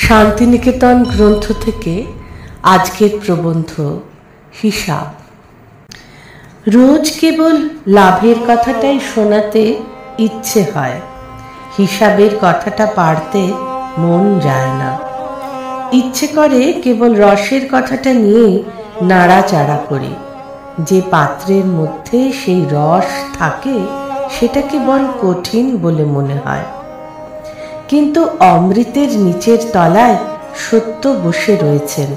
শান্তিনিকেতন গ্রন্থ থেকে আজকের প্রবন্ধ হিসাব। রোজ কেবল লাভের কথাটাই শোনাতে ইচ্ছে হয়, হিসাবের কথাটা পাড়তে মন যায় না। ইচ্ছে করে কেবল রসের কথাটা নিয়েই নাড়াচাড়া করি। যে পাত্রের মধ্যে সেই রস থাকে সেটাকে বড় কঠিন বলে মনে হয়, কিন্তু অমৃতের নিচের তলায় সত্য বসে রয়েছেন।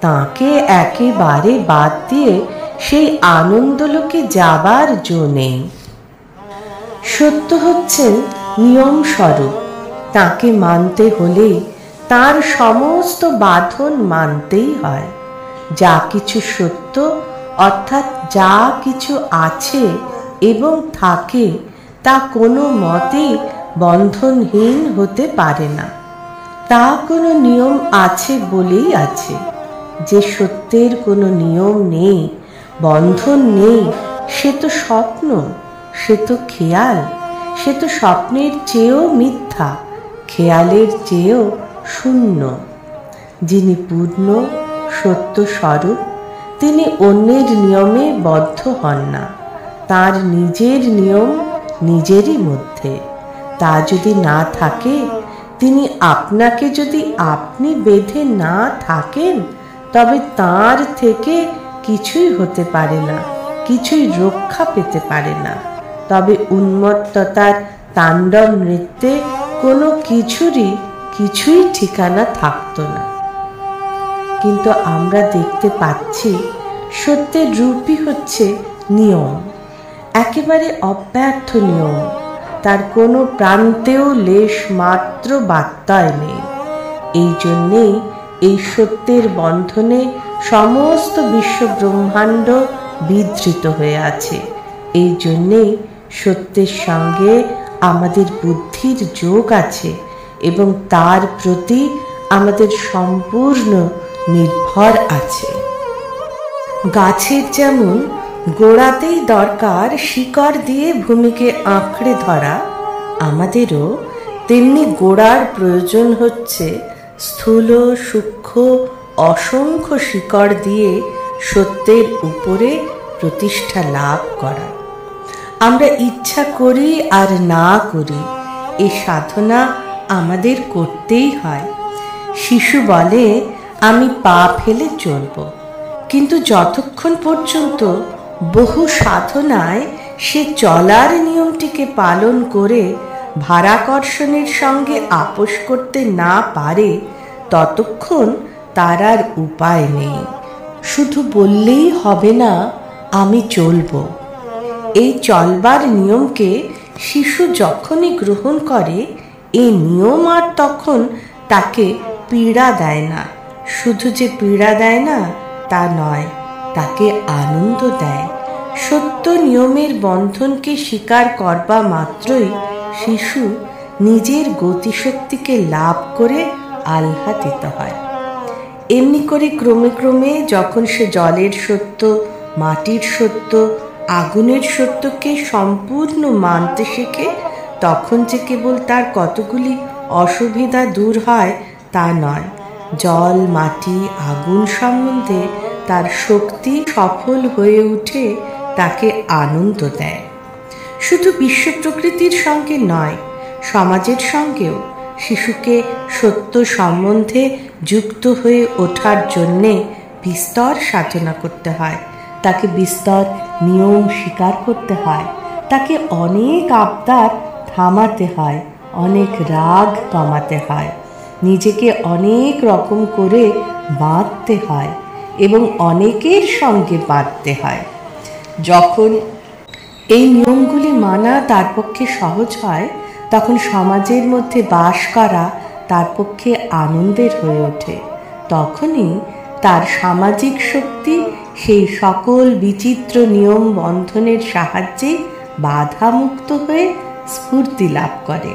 তাকে একেবারে বাদ দিয়ে সেই আনন্দলোকে যাবার জো নেই। সত্য হচ্ছেন নিয়ম স্বরূপ, তাকে মানতে হলে তার সমস্ত বাঁধন মানতেই হয়। যা কিছু সত্য অর্থাৎ যা কিছু আছে এবং থাকে তা কোনো মতেই বন্ধনহীন হতে পারে না। তা কোনো নিয়ম আছে বলেই আছে। যে সত্যের কোনো নিয়ম নেই, বন্ধন নেই, সে তো স্বপ্ন, সে তো খেয়াল, সে তো স্বপ্নের চেয়েও মিথ্যা, খেয়ালের চেয়েও শূন্য। যিনি পূর্ণ সত্য স্বরূপ, তিনি অন্যের নিয়মে বদ্ধ হন না। তার নিজের নিয়ম নিজেরই মধ্যে। তা যদি না থাকে, তিনি আপনাকে যদি আপনি বেঁধে না থাকেন, তবে তার থেকে কিছুই হতে পারে না, কিছুই রক্ষা পেতে পারে না। তবে উন্মত্ততার তাণ্ডব নৃত্যে কোনো কিছুই ঠিকানা থাকত না। কিন্তু আমরা দেখতে পাচ্ছি সত্যের রূপই হচ্ছে নিয়ম, একেবারে অব্যর্থ নিয়ম। তার কোনো প্রান্তেও লেশ মাত্র বার্তায় নেই। এই জন্যেই এই সত্যের বন্ধনে সমস্ত বিশ্ব ব্রহ্মাণ্ড বিধৃত হয়ে আছে। এই জন্যেই সত্যের সঙ্গে আমাদের বুদ্ধির যোগ আছে এবং তার প্রতি আমাদের সম্পূর্ণ নির্ভর আছে। গাছের যেমন গোড়াতেই দরকার শিকড় দিয়ে ভূমিকে আঁকড়ে ধরা, আমাদেরও তেমনি গোড়ার প্রয়োজন হচ্ছে স্থূল সূক্ষ্ম অসংখ্য শিকড় দিয়ে সত্যের উপরে প্রতিষ্ঠা লাভ করা। আমরা ইচ্ছা করি আর না করি, এ সাধনা আমাদের করতেই হয়। শিশু বলে, আমি পা ফেলে চলব, কিন্তু যতক্ষণ পর্যন্ত বহু সাধনায় সে চলার নিয়মটিকে পালন করে ভারাকর্ষণের সঙ্গে আপোষ করতে না পারে, ততক্ষণ তার আর উপায় নেই। শুধু বললেই হবে না আমি চলব। এই চলবার নিয়মকে শিশু যখনই গ্রহণ করে, এই নিয়ম আর তখন তাকে পীড়া দেয় না। শুধু যে পীড়া দেয় না তা নয়, তাকে আনন্দ দেয়। সত্য নিয়মের বন্ধনকে স্বীকার করবা মাত্রই শিশু নিজের গতিশক্তিকে লাভ করে আহ্লাদিত হয়। এমনি করে ক্রমে ক্রমে যখন সে জলের সত্য, মাটির সত্য, আগুনের সত্যকে সম্পূর্ণ মানতে শেখে, তখন যে কেবল তার কতগুলি অসুবিধা দূর হয় তা নয়, জল, মাটি, আগুন সম্বন্ধে তার শক্তি সফল হয়ে উঠে তাকে আনন্দ দেয়। শুধু বিশ্ব প্রকৃতির সঙ্গে নয়, সমাজের সঙ্গেও শিশুকে সত্য সম্বন্ধে যুক্ত হয়ে ওঠার জন্যে বিস্তর সাধনা করতে হয়। তাকে বিস্তর নিয়ম স্বীকার করতে হয়, তাকে অনেক আবদার থামাতে হয়, অনেক রাগ কমাতে হয়, নিজেকে অনেক রকম করে বাঁধতে হয় এবং অনেকের সঙ্গে বাঁধতে হয়। যখন এই নিয়মগুলি মানা তার পক্ষে সহজ হয়, তখন সমাজের মধ্যে বাস করা তার পক্ষে আনন্দের হয়ে ওঠে। তখনই তার সামাজিক শক্তি সেই সকল বিচিত্র নিয়ম বন্ধনের সাহায্যে বাধামুক্ত হয়ে স্ফূর্তি লাভ করে।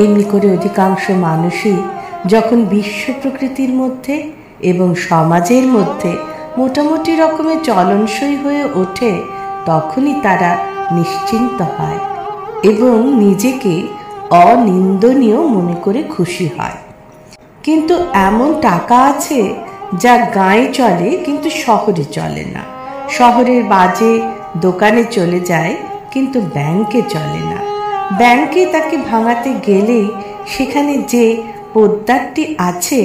এমনি করে অধিকাংশ মানুষই যখন বিশ্ব প্রকৃতির মধ্যে এবং সমাজের মধ্যে মোটামুটি রকমের চলনসই হয়ে ওঠে, তখনই তারা নিশ্চিন্ত হয় এবং নিজেকে অনিন্দনীয় মনে করে খুশি হয়। কিন্তু এমন টাকা আছে যা গাঁয়ে চলে কিন্তু শহরে চলে না, শহরের বাজে দোকানে চলে যায় কিন্তু ব্যাংকে চলে না। ব্যাংকে তাকে ভাঙাতে গেলেই সেখানে যে পোদ্দারটি আছে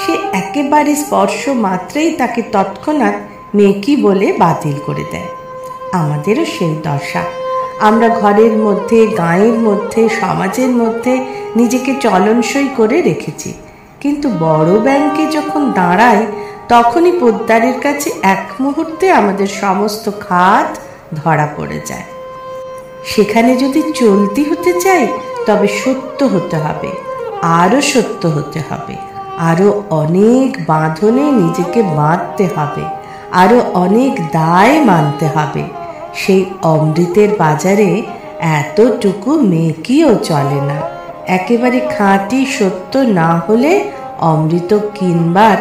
সে একেবারে স্পর্শ মাত্রেই তাকে তৎক্ষণাৎ মেকি বলে বাতিল করে দেয়। আমাদেরও সেই দশা। আমরা ঘরের মধ্যে, গাঁয়ের মধ্যে, সমাজের মধ্যে নিজেকে চলনসই করে রেখেছি, কিন্তু বড় ব্যাংকে যখন দাঁড়াই তখনই পোদ্দারের কাছে এক মুহূর্তে আমাদের সমস্ত খাত ধরা পড়ে যায়। সেখানে যদি চলতি হতে চাই তবে সত্য হতে হবে, আরও সত্য হতে হবে, আরও অনেক বাঁধনে নিজেকে বাঁধতে হবে, আরও অনেক দায় মানতে হবে। সেই অমৃতের বাজারে এতটুকু মেকিও চলে না। একেবারে খাঁটি সত্য না হলে অমৃত কিনবার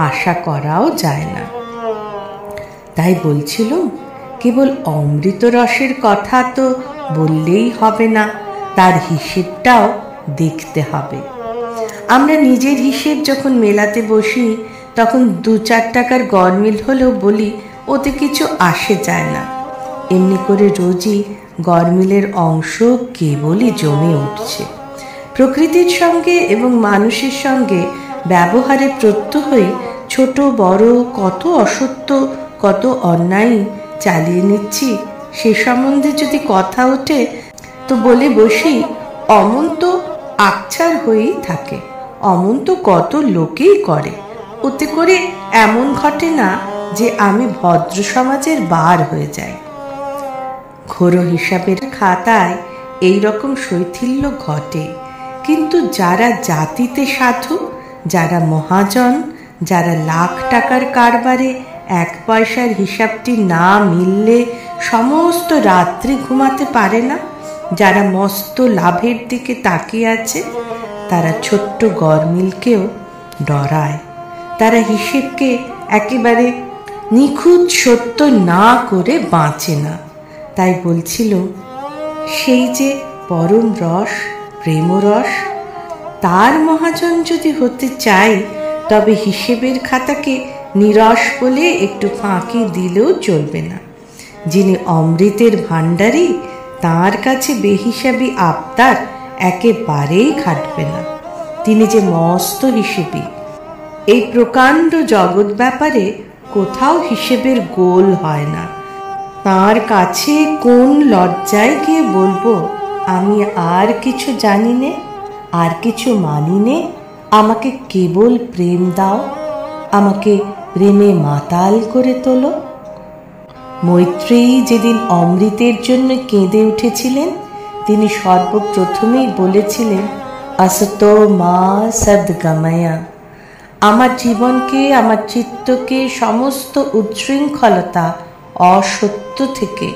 আশা করাও যায় না। তাই বলছিলাম, কেবল অমৃত রসের কথা তো বললেই হবে না, তার হিসেবটাও দেখতে হবে। আমরা নিজের হিসেব যখন মেলাতে বসি তখন 2-4 টাকার গরমিল হলেও বলি ওতে কিছু আসে যায় না। এমনি করে রোজই গরমিলের অংশ কেবলই জমে উঠছে। প্রকৃতির সঙ্গে এবং মানুষের সঙ্গে ব্যবহারে প্রত্যহই ছোট বড় কত অসত্য, কত অন্যায় চালিয়ে নিচ্ছি, সে সম্বন্ধে যদি কথা ওঠে তো বলে বসি অমন তো আকছার হয়েই থাকে, অমন তো কত লোকেই করে। ওতে করে এমন ঘটে না যে আমি ভদ্র সমাজের বার হয়ে যাই। ঘোর হিসাবের খাতায় এই রকম শৈথিল্য ঘটে, কিন্তু যারা জাতিতে সাধু, যারা মহাজন, যারা লাখ টাকার কারবারে 1 পয়সার হিসাবটি না মিললে সমস্ত রাত্রি ঘুমাতে পারে না, যারা মস্ত লাভের দিকে তাকিয়ে আছে, তারা ছোট্ট গরমিলকেও ডরায়। তারা হিসেবকে একেবারে নিখুঁত সত্য না করে বাঁচে না। তাই বলছিল, সেই যে পরম রস, প্রেমরস, তার মহাজন যদি হতে চাই তবে হিসেবের খাতাকে নিরস বলে একটু ফাঁকি দিলেও চলবে না। যিনি অমৃতের ভাণ্ডারী তার কাছে বেহিসাবি আবদার একেবারেই খাটবে না। তিনি যে মস্ত হিসেবী। এই প্রকাণ্ড জগৎ ব্যাপারে কোথাও হিসেবের গোল হয় না। তার কাছে কোন লজ্জায় গিয়ে বলবো আমি আর কিছু জানি নে, আর কিছু মানি নে, আমাকে কেবল প্রেম দাও, আমাকে প্রেমে মাতাল করে তোলো। মৈত্রেয়ী যেদিন অমৃতের জন্য কেঁদে উঠেছিলেন তিনি সর্বপ্রথমেই বলেছিলেন, আসতো মা সদ্গময়া। আমার জীবনকে, আমার চিত্তকে সমস্ত উচ্ছৃঙ্খলতা, অসত্য থেকে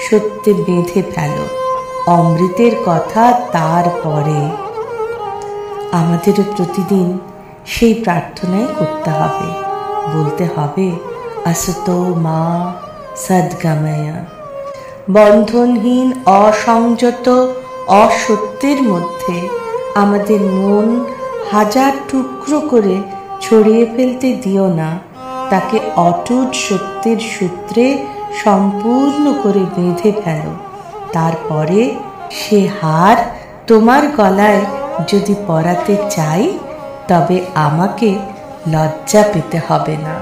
সত্যে বেঁধে ফেলো। অমৃতের কথা তারপরে। আমাদেরও প্রতিদিন সেই প্রার্থনাই করতে হবে, বলতে হবে আসতো মা সদ্গময়া। বন্ধনহীন অসংযত অসত্যের মধ্যে আমাদের মন 1000 টুকরো করে ছড়িয়ে ফেলতে দিও না, তাকে অটুট সত্যের সূত্রে সম্পূর্ণ করে বেঁধে ফেলো। তারপরে সে হার তোমার গলায় যদি পরাতে চাই তবে আমাকে লজ্জা পেতে হবে না।